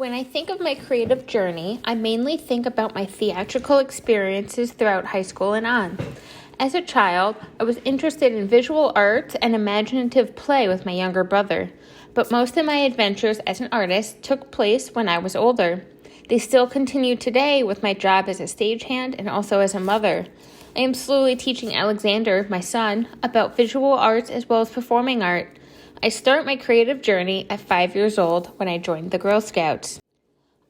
When I think of my creative journey, I mainly think about my theatrical experiences throughout high school and on. As a child, I was interested in visual arts and imaginative play with my younger brother, but most of my adventures as an artist took place when I was older. They still continue today with my job as a stagehand and also as a mother. I am slowly teaching Alexander, my son, about visual arts as well as performing art. I start my creative journey at 5 years old when I joined the Girl Scouts.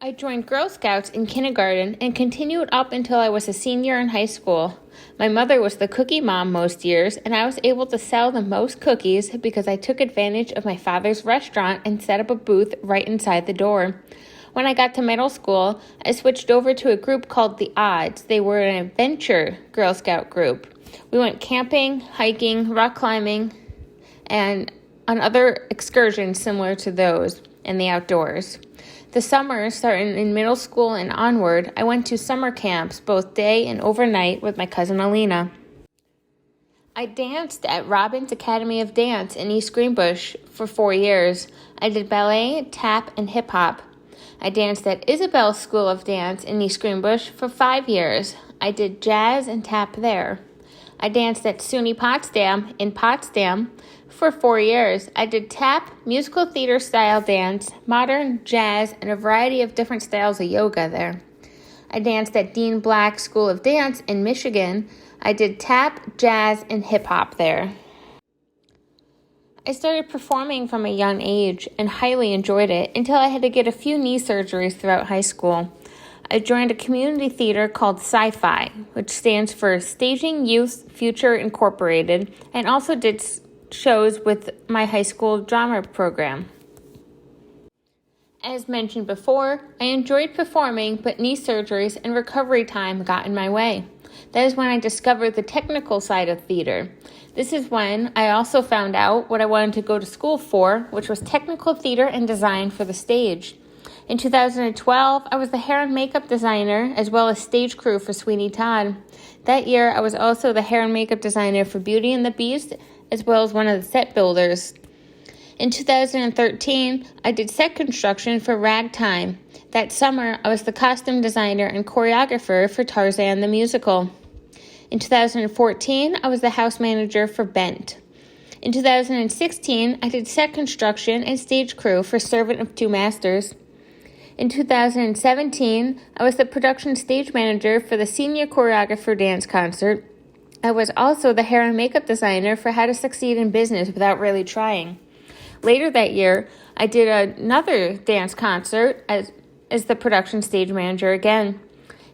I joined Girl Scouts in kindergarten and continued up until I was a senior in high school. My mother was the cookie mom most years, and I was able to sell the most cookies because I took advantage of my father's restaurant and set up a booth right inside the door. When I got to middle school, I switched over to a group called The Odds. They were an adventure Girl Scout group. We went camping, hiking, rock climbing, and on other excursions similar to those in the outdoors. The summers, starting in middle school and onward, I went to summer camps both day and overnight with my cousin Alina. I danced at Robbins Academy of Dance in East Greenbush for 4 years. I did ballet, tap, and hip-hop. I danced at Isabel School of Dance in East Greenbush for 5 years. I did jazz and tap there. I danced at SUNY Potsdam in Potsdam for 4 years. I did tap, musical theater style dance, modern, jazz, and a variety of different styles of yoga there. I danced at Dean Black School of Dance in Michigan. I did tap, jazz, and hip hop there. I started performing from a young age and highly enjoyed it until I had to get a few knee surgeries throughout high school. I joined a community theater called Sci-Fi, which stands for Staging Youth Future Incorporated, and also did shows with my high school drama program. As mentioned before, I enjoyed performing, but knee surgeries and recovery time got in my way. That is when I discovered the technical side of theater. This is when I also found out what I wanted to go to school for, which was technical theater and design for the stage. In 2012, I was the hair and makeup designer as well as stage crew for Sweeney Todd. That year, I was also the hair and makeup designer for Beauty and the Beast, as well as one of the set builders. In 2013, I did set construction for Ragtime. That summer, I was the costume designer and choreographer for Tarzan the Musical. In 2014, I was the house manager for Bent. In 2016, I did set construction and stage crew for Servant of Two Masters. In 2017, I was the production stage manager for the Senior Choreographer Dance Concert. I was also the hair and makeup designer for How to Succeed in Business Without Really Trying. Later that year, I did another dance concert as the production stage manager again.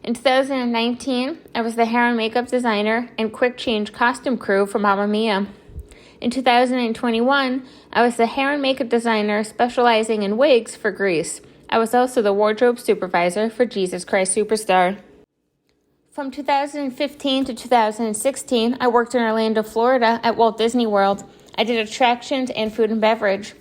In 2019, I was the hair and makeup designer and quick change costume crew for Mamma Mia. In 2021, I was the hair and makeup designer specializing in wigs for Grease. I was also the wardrobe supervisor for Jesus Christ Superstar. From 2015 to 2016, I worked in Orlando, Florida at Walt Disney World. I did attractions and food and beverage.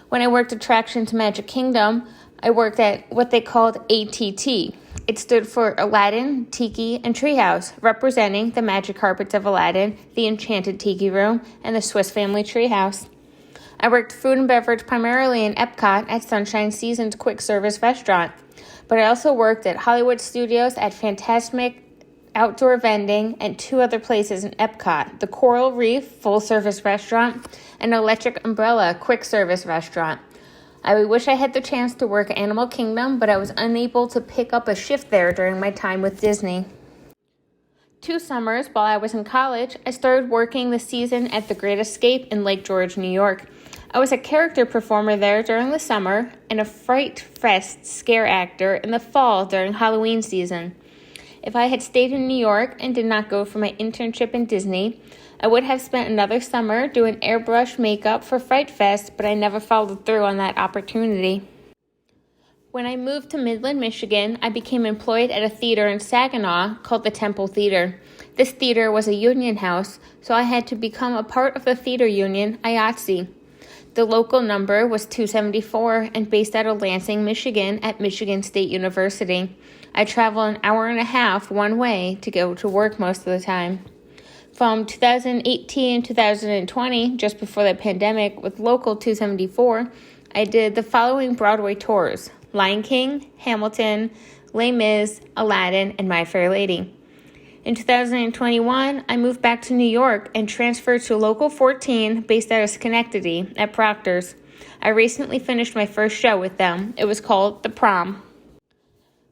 When I worked attractions Magic Kingdom, I worked at what they called ATT. It stood for Aladdin, Tiki, and Treehouse, representing the magic carpets of Aladdin, the Enchanted Tiki Room, and the Swiss Family Treehouse. I worked food and beverage primarily in Epcot at Sunshine Seasons Quick Service Restaurant, but I also worked at Hollywood Studios at Fantasmic Outdoor Vending and 2 other places in Epcot, the Coral Reef Full Service Restaurant and Electric Umbrella Quick Service Restaurant. I wish I had the chance to work at Animal Kingdom, but I was unable to pick up a shift there during my time with Disney. 2 summers while I was in college, I started working the season at The Great Escape in Lake George, New York. I was a character performer there during the summer and a Fright Fest scare actor in the fall during Halloween season. If I had stayed in New York and did not go for my internship in Disney, I would have spent another summer doing airbrush makeup for Fright Fest, but I never followed through on that opportunity. When I moved to Midland, Michigan, I became employed at a theater in Saginaw called the Temple Theater. This theater was a union house, so I had to become a part of the theater union, IATSE. The local number was 274 and based out of Lansing, Michigan at Michigan State University. I travel an hour and a half one way to go to work most of the time. From 2018 to 2020, just before the pandemic, with Local 274, I did the following Broadway tours: Lion King, Hamilton, Les Mis, Aladdin, and My Fair Lady. In 2021, I moved back to New York and transferred to Local 14 based out of Schenectady at Proctor's. I recently finished my first show with them. It was called The Prom.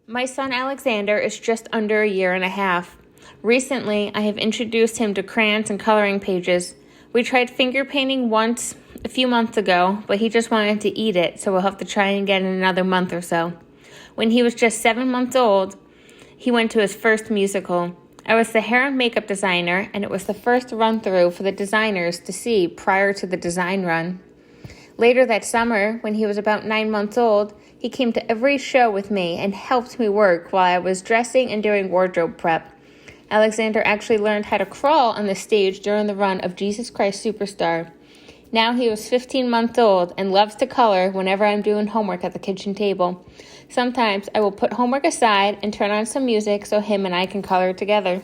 My son Alexander is just under a year and a half. Recently, I have introduced him to crayons and coloring pages. We tried finger painting once a few months ago, but he just wanted to eat it, so we'll have to try again in another month or so. When he was just 7 months old, he went to his first musical. I was the hair and makeup designer, and it was the first run-through for the designers to see prior to the design run. Later that summer, when he was about 9 months old, he came to every show with me and helped me work while I was dressing and doing wardrobe prep. Alexander actually learned how to crawl on the stage during the run of Jesus Christ Superstar. Now he was 15 months old and loves to color whenever I'm doing homework at the kitchen table. Sometimes I will put homework aside and turn on some music so him and I can color together.